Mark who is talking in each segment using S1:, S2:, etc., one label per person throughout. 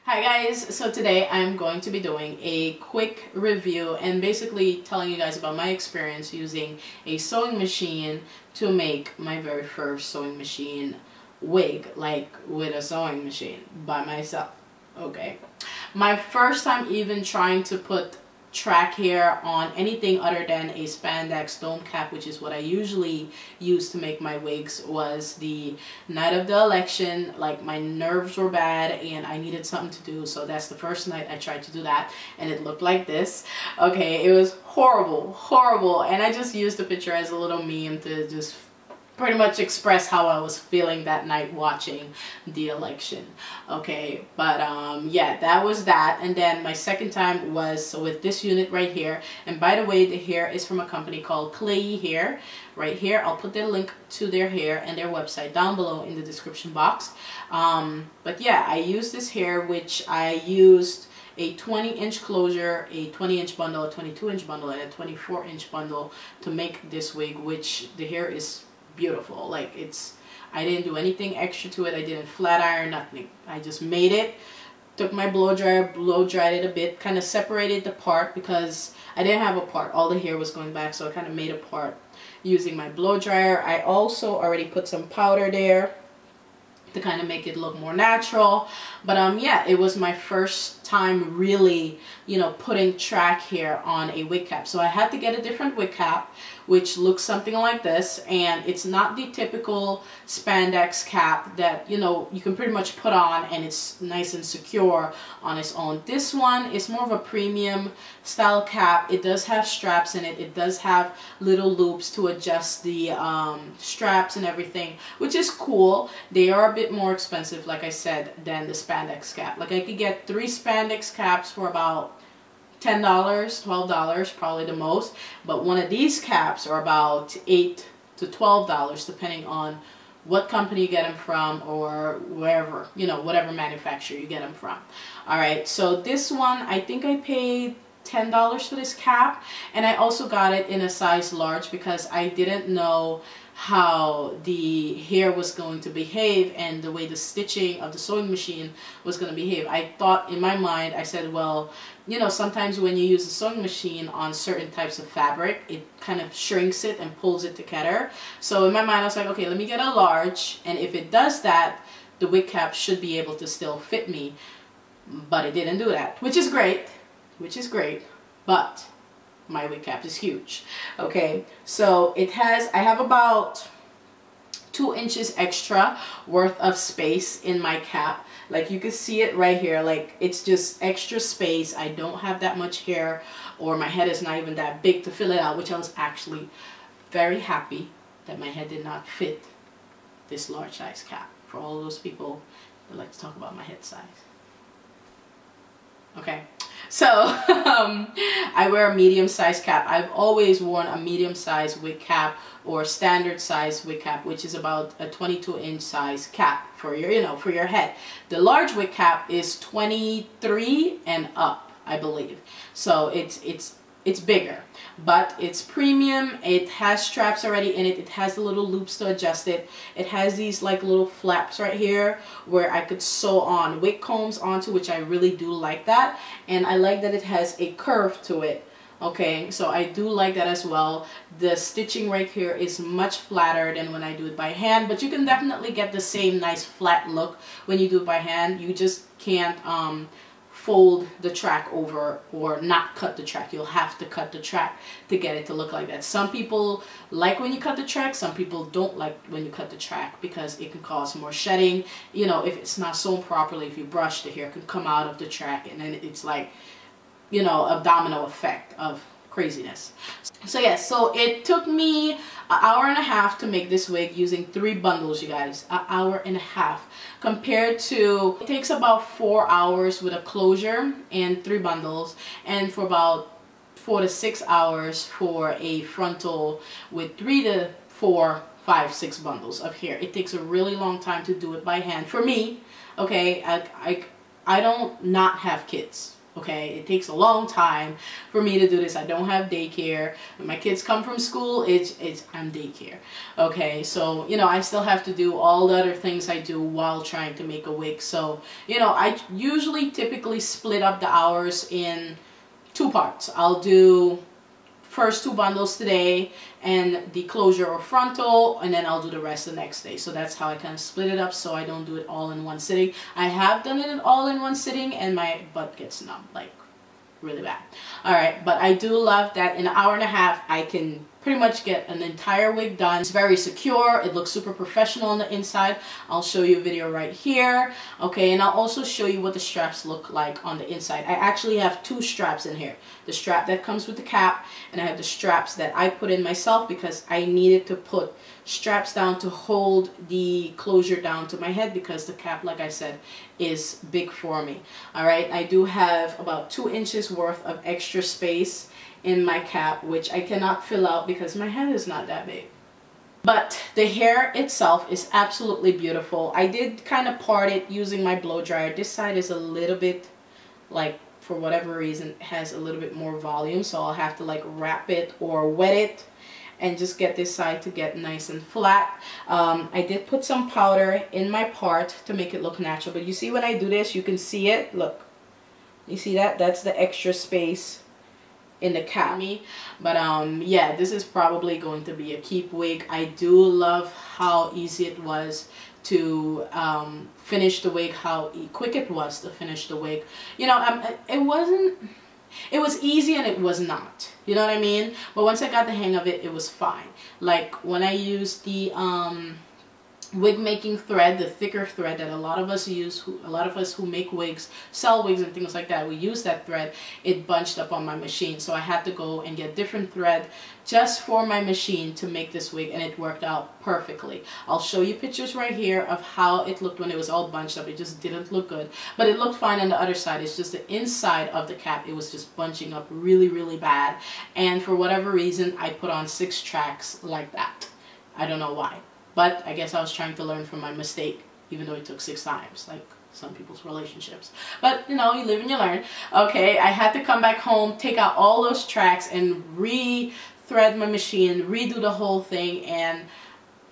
S1: Hi guys, so today I'm going to be doing a quick review and basically telling you guys about my experience using a sewing machine to make my very first sewing machine wig, like with a sewing machine by myself. Okay, my first time even trying to put track hair on anything other than a spandex dome cap, which is what I usually use to make my wigs, was the night of the election. Like, my nerves were bad and I needed something to do, so that's the first night I tried to do that, and it looked like this. Okay, it was horrible, and I just used the picture as a little meme to just pretty much express how I was feeling that night watching the election. Okay, but yeah, that was that. And then my second time was with this unit right here, and by the way, the hair is from a company called Klaiyi Hair. Right here, I'll put the link to their hair and their website down below in the description box. But yeah, I used this hair, which I used a 20-inch closure, a 20-inch bundle, a 22-inch bundle, and a 24-inch bundle to make this wig, which the hair is beautiful. Like, I didn't do anything extra to it. I didn't flat iron, nothing. I just made it, took my blow dryer, blow dried it a bit, kind of separated the part because I didn't have a part. All the hair was going back, so I kind of made a part using my blow dryer. I also already put some powder there to kind of make it look more natural. But yeah, it was my first time really, you know, putting track hair on a wig cap. So I had to get a different wig cap, which looks something like this, and it's not the typical spandex cap that, you know, you can pretty much put on and it's nice and secure on its own. This one is more of a premium style cap. It does have straps in it. It does have little loops to adjust the straps and everything, which is cool. They are a bit more expensive, like I said, than the spandex cap. Like, I could get 3 spandex caps for about $10, $12 probably the most, but one of these caps are about $8 to $12 depending on what company you get them from, or wherever, you know, whatever manufacturer you get them from. Alright, so this one, I think I paid $10 for this cap, and I also got it in a size large because I didn't know how the hair was going to behave and the way the stitching of the sewing machine was going to behave. I thought in my mind, I said, well, you know, sometimes when you use a sewing machine on certain types of fabric, it kind of shrinks it and pulls it together. So in my mind, I was like, okay, let me get a large, and if it does that, the wig cap should be able to still fit me. But it didn't do that, which is great, but my wig cap is huge. Okay, so it has, I have about 2 inches extra worth of space in my cap. Like, you can see it right here, like, it's just extra space. I don't have that much hair, or my head is not even that big to fill it out, which I was actually very happy that my head did not fit this large size cap, for all those people that like to talk about my head size. Okay, so I wear a medium size cap. I've always worn a medium size wig cap or standard size wig cap, which is about a 22-inch size cap for your, you know, for your head. The large wig cap is 23 and up, I believe. So it's bigger, but it's premium. It has straps already in it. It has the little loops to adjust it. It has these like little flaps right here where I could sew on wig combs onto, which I really do like that. And I like that it has a curve to it. Okay, so I do like that as well. The stitching right here is much flatter than when I do it by hand, but you can definitely get the same nice flat look when you do it by hand. You just can't fold the track over or not cut the track. You'll have to cut the track to get it to look like that. Some people like when you cut the track, some people don't like when you cut the track because it can cause more shedding. You know, if it's not sewn properly, if you brush, the hair can come out of the track, and then it's like, you know, a domino effect of craziness. So yeah, so it took me an hour and a half to make this wig using 3 bundles, you guys. An hour and a half compared to, it takes about 4 hours with a closure and 3 bundles, and for about 4 to 6 hours for a frontal with 3 to 4, 5, 6 bundles of hair. It takes a really long time to do it by hand for me. Okay, I don't not have kids. Okay, it takes a long time for me to do this. I don't have daycare. When my kids come from school, I'm daycare. Okay, so you know, I still have to do all the other things I do while trying to make a wig. So you know, I usually typically split up the hours in 2 parts. I'll do first 2 bundles today and the closure or frontal, and then I'll do the rest the next day. So that's how I kind of split it up, so I don't do it all in one sitting. I have done it all in one sitting and my butt gets numb, like really bad. All right, but I do love that in an hour and a half I can pretty much get an entire wig done. It's very secure. It looks super professional on the inside. I'll show you a video right here. Okay, and I'll also show you what the straps look like on the inside. I actually have 2 straps in here. The strap that comes with the cap, and I have the straps that I put in myself because I needed to put straps down to hold the closure down to my head because the cap, like I said, is big for me. All right, I do have about 2 inches worth of extra space in my cap, which I cannot fill out because my head is not that big. But the hair itself is absolutely beautiful. I did kind of part it using my blow dryer. This side is a little bit, like, for whatever reason, has a little bit more volume, so I'll have to like wrap it or wet it and just get this side to get nice and flat. I did put some powder in my part to make it look natural, but you see when I do this, you can see it. Look, you see that? That's the extra space in the cap. But yeah, this is probably going to be a keep wig. I do love how easy it was to finish the wig, how quick it was to finish the wig. You know, it was easy and it was not, you know what I mean? But once I got the hang of it, it was fine. Like when I used the wig making thread, the thicker thread that a lot of us use, a lot of us who make wigs, sell wigs and things like that, we use that thread. It bunched up on my machine, so I had to go and get different thread just for my machine to make this wig, and it worked out perfectly. I'll show you pictures right here of how it looked when it was all bunched up. It just didn't look good, but it looked fine on the other side. It's just the inside of the cap, it was just bunching up really, really bad, and for whatever reason I put on 6 tracks like that. I don't know why. But I guess I was trying to learn from my mistake, even though it took 6 times, like some people's relationships. But, you know, you live and you learn. Okay, I had to come back home, take out all those tracks, and re-thread my machine, redo the whole thing, and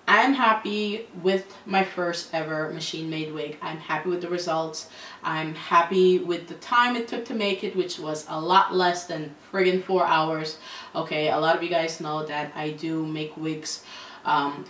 S1: I'm happy with my first ever machine-made wig. I'm happy with the results. I'm happy with the time it took to make it, which was a lot less than friggin' 4 hours. Okay, a lot of you guys know that I do make wigs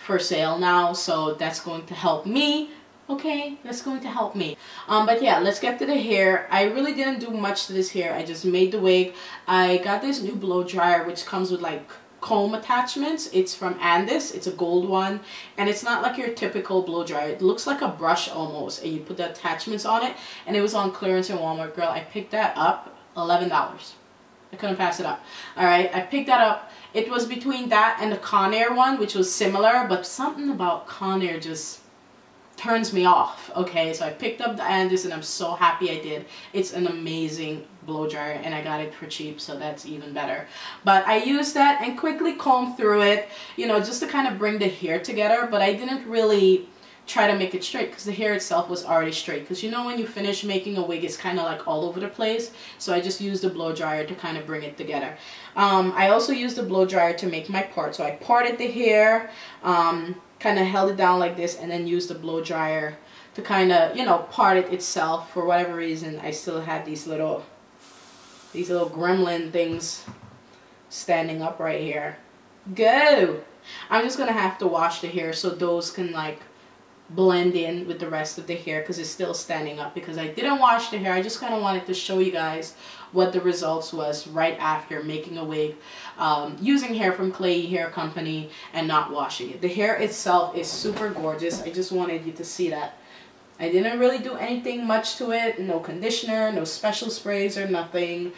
S1: for sale now, so that's going to help me. Okay, that's going to help me. But yeah, let's get to the hair. I really didn't do much to this hair. I just made the wig. I got this new blow dryer which comes with like comb attachments. It's from Andis. It's a gold one, and it's not like your typical blow dryer. It looks like a brush almost, and you put the attachments on it, and it was on clearance in Walmart. Girl, I picked that up, $11. I couldn't pass it up. All right, I picked that up. It was between that and the Conair one, which was similar, but something about Conair just turns me off. Okay, so I picked up the Andis and I'm so happy I did. It's an amazing blow dryer and I got it for cheap, so that's even better. But I used that and quickly combed through it, you know, just to kind of bring the hair together, but I didn't really try to make it straight because the hair itself was already straight, because you know when you finish making a wig it's kind of like all over the place, so I just used the blow dryer to kind of bring it together. I also used the blow dryer to make my part, so I parted the hair, kind of held it down like this, and then used the blow dryer to kind of, you know, part it itself. For whatever reason I still had these little gremlin things standing up right here. Go! I'm just gonna have to wash the hair so those can like blend in with the rest of the hair because it's still standing up, because I didn't wash the hair. I just kind of wanted to show you guys what the results was right after making a wig using hair from Klaiyi Hair Company and not washing it. The hair itself is super gorgeous. I just wanted you to see that. I didn't really do anything much to it. No conditioner, no special sprays or nothing.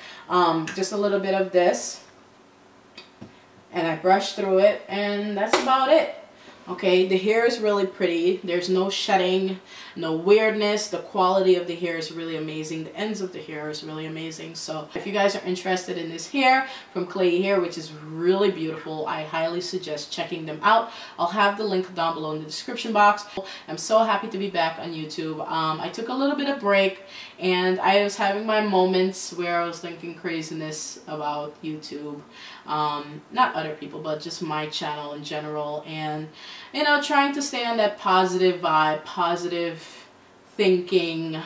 S1: Just a little bit of this, and I brushed through it, and that's about it. Okay, the hair is really pretty. There's no shedding, no weirdness. The quality of the hair is really amazing. The ends of the hair is really amazing. So if you guys are interested in this hair from Klaiyi Hair, which is really beautiful, I highly suggest checking them out. I'll have the link down below in the description box. I'm so happy to be back on YouTube. I took a little bit of break and I was having my moments where I was thinking craziness about YouTube. Not other people, but just my channel in general. And you know, trying to stay on that positive vibe, positive thinking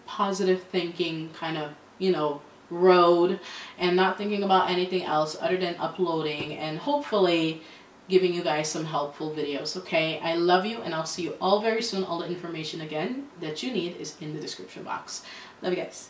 S1: kind of, you know, road, and not thinking about anything else other than uploading and hopefully giving you guys some helpful videos. Okay, I love you and I'll see you all very soon. All the information again that you need is in the description box. Love you guys.